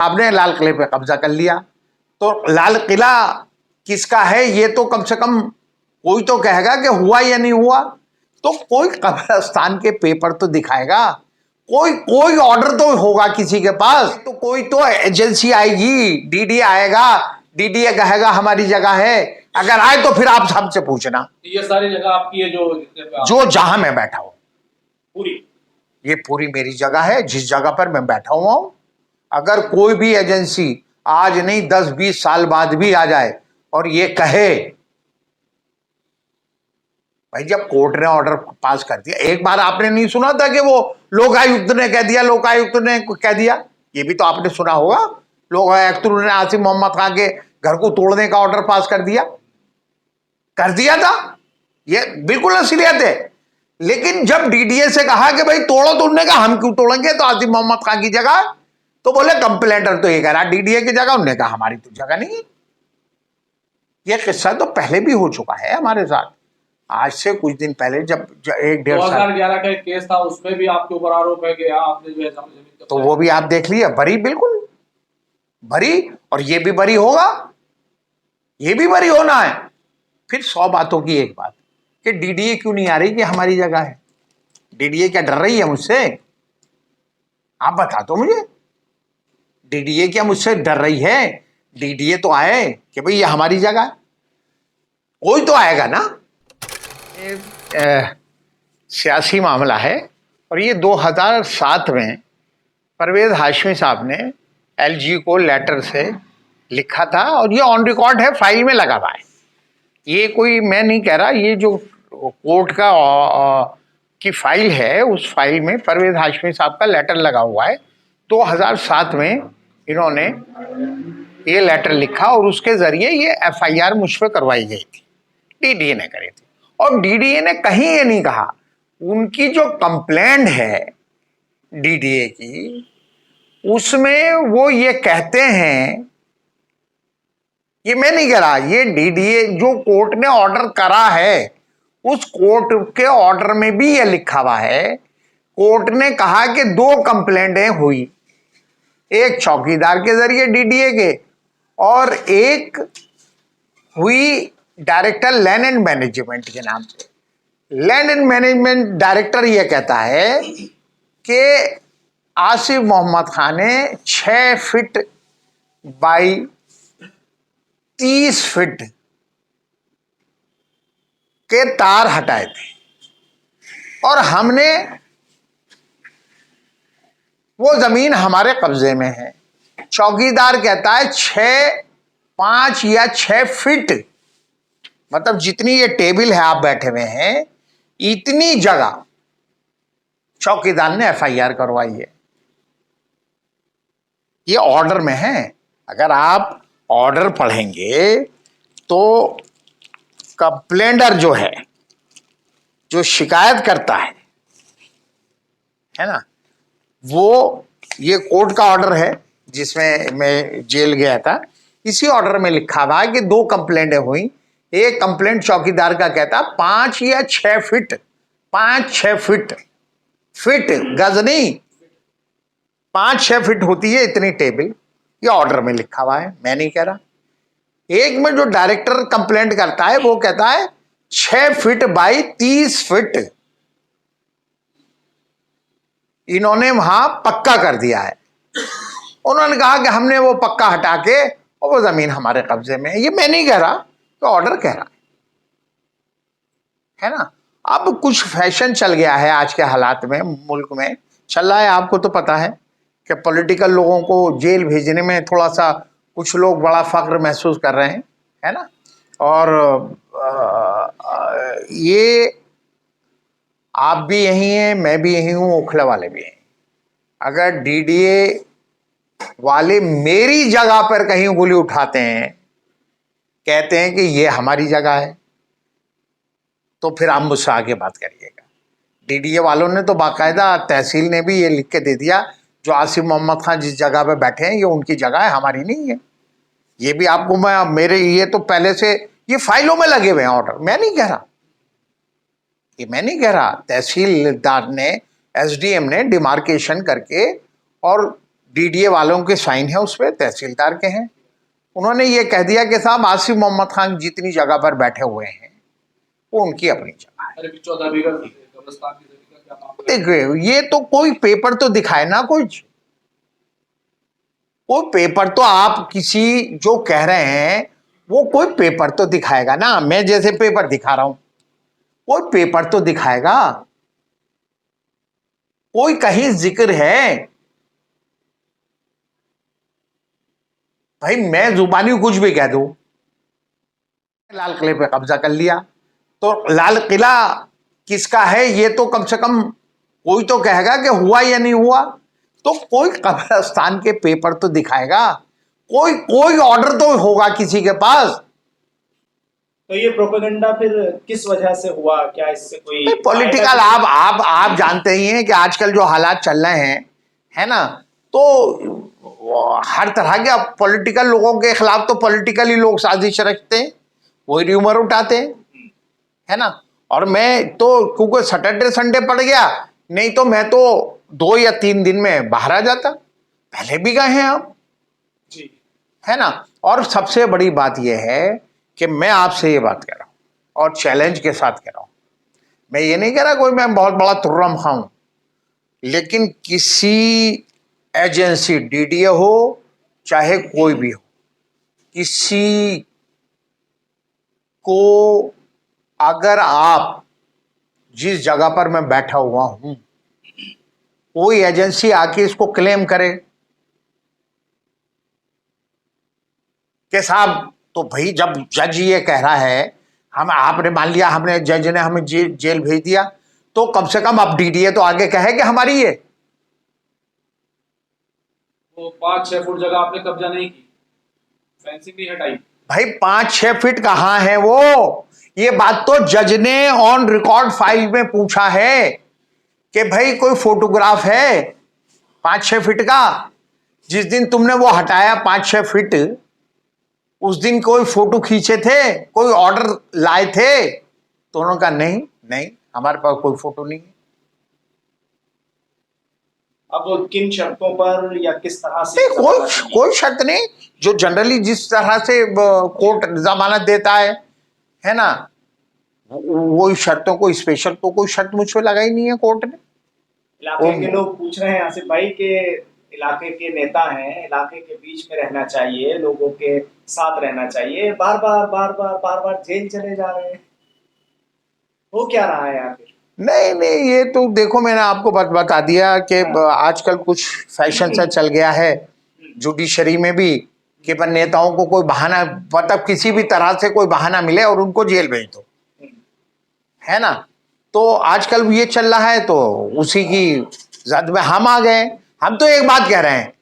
आपने लाल किले पे कब्जा कर लिया, तो लाल किला किसका है ये तो कम से कम कोई तो कहेगा कि हुआ या नहीं हुआ। तो कोई कब्रिस्तान के पेपर तो दिखाएगा, कोई कोई ऑर्डर तो होगा किसी के पास, तो कोई तो एजेंसी आएगी, डीडी आएगा, डीडीए कहेगा हमारी जगह है। अगर आए तो फिर आप हमसे पूछना। ये सारी जगह आपकी है जो जहां मैं बैठा हूं, पूरी ये पूरी मेरी जगह है, जिस जगह पर मैं बैठा हुआ हूं। अगर कोई भी एजेंसी आज नहीं 10-20 साल बाद भी आ जाए और ये कहे, भाई जब कोर्ट ने ऑर्डर पास कर दिया, एक बार आपने नहीं सुना था कि वो लोकायुक्त ने कह दिया, लोकायुक्त ने कह दिया, ये भी तो आपने सुना होगा, लोकायुक्त ने आसिफ मोहम्मद खान के घर को तोड़ने का ऑर्डर पास कर दिया था। ये बिल्कुल असलियत है। लेकिन जब डीडीए से कहा कि भाई तोड़ो, तो उन्होंने कहा हम क्यों तोड़ेंगे, तो आसिफ मोहम्मद खान की जगह, तो बोले कंप्लेंटर तो ये कह रहा डीडीए की जगह, उन्होंने कहा हमारी तो जगह नहीं। ये किस्सा तो पहले भी हो चुका है हमारे साथ, आज से कुछ दिन पहले, जब 1-1.5 साल 2011 का एक केस था, उसमें भी आपके ऊपर आरोप है कि आपने जो है जमीन, तो वो भी आप देख लिया, बरी, बिल्कुल बरी, और ये भी बरी होगा, ये भी बरी होना है। फिर 100 बातों की एक बात कि डीडीए क्यों नहीं आ रही कि हमारी जगह है। डीडीए क्या डर रही है मुझसे? आप बता दो मुझे, डीडीए क्या मुझसे डर रही है? डीडीए तो आए कि भाई ये हमारी जगह है, कोई तो आएगा ना। सियासी मामला है, और ये 2007 में परवेज हाशमी साहब ने एलजी को लेटर से लिखा था, और ये ऑन रिकॉर्ड है, फाइल में लगा हुआ है। ये कोई मैं नहीं कह रहा, ये जो कोर्ट का की फाइल है, उस फाइल में परवेज हाशमी साहब का लेटर लगा हुआ है। 2007 में इन्होंने ये लेटर लिखा, और उसके जरिए ये एफआईआर मुझ पर करवाई गई थी, डीडीए ने करी थी। और डीडीए ने कहीं ये नहीं कहा, उनकी जो कंप्लेंट है डीडीए की, उसमें वो ये कहते हैं, ये मैं नहीं कह रहा, ये डीडीए जो कोर्ट ने ऑर्डर करा है, उस कोर्ट के ऑर्डर में भी ये लिखा हुआ है, कोर्ट ने कहा कि 2 कंप्लेंटें हुई, एक चौकीदार के जरिए डीडीए के, और एक हुई डायरेक्टर लैंड एंड मैनेजमेंट के नाम से। लैंड एंड मैनेजमेंट डायरेक्टर ये कहता है कि आसिफ मोहम्मद खान ने 6 फीट बाई 30 फीट के तार हटाए थे, और हमने, वो जमीन हमारे कब्जे में है। चौकीदार कहता है 5 या 6 फीट, मतलब जितनी ये टेबल है आप बैठे हुए हैं, इतनी जगह चौकीदार ने एफआईआर करवाई है। ये ऑर्डर में है, अगर आप ऑर्डर पढ़ेंगे तो कंप्लेंटर जो है, जो शिकायत करता है ना, वो, ये कोर्ट का ऑर्डर है जिसमें मैं जेल गया था, इसी ऑर्डर में लिखा हुआ है कि 2 कंप्लेंटें हुई। एक कंप्लेंट चौकीदार का कहता 5 या 6 फीट, 5-6 फीट, फीट गज नहीं, 5-6 फीट होती है इतनी टेबल, ये ऑर्डर में लिखा हुआ है, मैं नहीं कह रहा। एक में जो डायरेक्टर कंप्लेंट करता है वो कहता है 6 फीट बाई 30 फीट इन्होंने वहां पक्का कर दिया है। उन्होंने कहा कि हमने वो पक्का हटा के, और वो जमीन हमारे कब्जे में है। ये मैं नहीं कह रहा, तो ऑर्डर कह रहा है ना। अब कुछ फैशन चल गया है आज के हालात में, मुल्क में चल रहा है, आपको तो पता है कि पॉलिटिकल लोगों को जेल भेजने में थोड़ा सा कुछ लोग बड़ा फख्र महसूस कर रहे हैं, है ना। और ये आप भी यही हैं, मैं भी यही हूँ, ओखला वाले भी हैं। अगर डीडीए वाले मेरी जगह पर कहीं उंगली उठाते हैं, कहते हैं कि ये हमारी जगह है, तो फिर आप मुझसे आगे बात करिएगा। डीडीए वालों ने तो बाकायदा, तहसील ने भी ये लिख के दे दिया, जो आसिफ मोहम्मद खान जिस जगह पे बैठे हैं ये उनकी जगह है, हमारी नहीं है। ये भी आपको मैं, मेरे ये तो पहले से ये फाइलों में लगे हुए हैं ऑर्डर, मैं नहीं कह रहा, ये मैं नहीं कह रहा। तहसीलदार ने, एसडीएम ने डिमार्केशन करके और डीडीए वालों के साइन है उस पर, तहसीलदार के हैं। उन्होंने ये कह दिया कि साहब आसिफ मोहम्मद खान जितनी जगह पर बैठे हुए हैं वो उनकी अपनी जगह है। अरे 14 बीघा कब्रिस्तान की जमीन का क्या मामला है? देखिए ये तो कोई पेपर तो दिखाए ना, कुछ कोई पेपर तो आप किसी जो कह रहे हैं वो कोई पेपर तो दिखाएगा ना। मैं जैसे पेपर दिखा रहा हूं, कोई पेपर तो दिखाएगा, कोई कहीं जिक्र है? भाई मैं जुबानी कुछ भी कह दूं, लाल किले पे कब्जा कर लिया, तो लाल किला किसका है ये तो कम से कम कोई तो कहेगा कि हुआ या नहीं हुआ। तो कोई कब्रिस्तान के पेपर तो दिखाएगा, कोई कोई ऑर्डर तो होगा किसी के पास। तो ये प्रोपेगेंडा फिर किस वजह से हुआ? क्या इससे कोई पॉलिटिकल, आप जानते ही हैं कि आजकल जो हालात चल रहे हैं, है ना, तो हर तरह के पॉलिटिकल लोगों के खिलाफ तो पॉलिटिकली लोग साजिश रखते हैं, वही र्यूमर उठाते हैं, है ना। और मैं तो क्योंकि सैटरडे संडे पड़ गया, नहीं तो मैं तो 2 या 3 दिन में बाहर आ जाता, पहले भी गए हैं आप, जी है ना। और सबसे बड़ी बात यह है कि मैं आपसे ये बात कह रहा हूं और चैलेंज के साथ कह रहा हूं, मैं ये नहीं कह रहा कोई मैं बहुत बड़ा तुर्रम खाऊं, लेकिन किसी एजेंसी डीडीए हो चाहे कोई भी हो, किसी को अगर आप जिस जगह पर मैं बैठा हुआ हूं कोई एजेंसी आके इसको क्लेम करे कि साहब, तो भाई जब जज ये कह रहा है, हम आपने मान लिया हमने जज ने हमें जेल भेज दिया, तो कम से कम अब डीडीए तो आगे कहे कि हमारी है। वो 5-6 फुट जगह आपने कब्जा नहीं की, फेंसिंग नहीं हटाई। भाई 5-6 फीट कहां है वो, ये बात तो जज ने ऑन रिकॉर्ड फाइल में पूछा है कि भाई कोई फोटोग्राफ है 5-6 फीट का। जिस दिन तुमने वो हटाया 5-6 फीट, उस दिन कोई फोटो खींचे थे, कोई ऑर्डर लाए थे? तो उन्होंने कहा नहीं नहीं, हमारे पास कोई फोटो नहीं है। अब किन शर्तों पर या किस तरह से कोई शर्त नहीं, जो जनरली जिस तरह से कोर्ट जमानत देता है ना, वो शर्तों को स्पेशल तो कोई शर्त मुझ पे लगाई नहीं है कोर्ट ने। इलाके के लोग पूछ रहे हैं आसिफ भाई के इलाके के नेता हैं, इलाके के बीच में रहना चाहिए, लोगों के साथ रहना चाहिए, बार बार जेल चले जा रहे हैं, हो क्या रहा है यहाँ पे? नहीं, ये तो देखो मैंने आपको बता दिया कि आजकल कुछ फैशन सा चल गया है जुडिशरी में भी कि नेताओं को कोई बहाना, मतलब किसी भी तरह से कोई बहाना मिले और उनको जेल भेज दो, है ना। तो आजकल ये चल रहा है, तो उसी की जद में हम आ गए। हम तो एक बात कह रहे हैं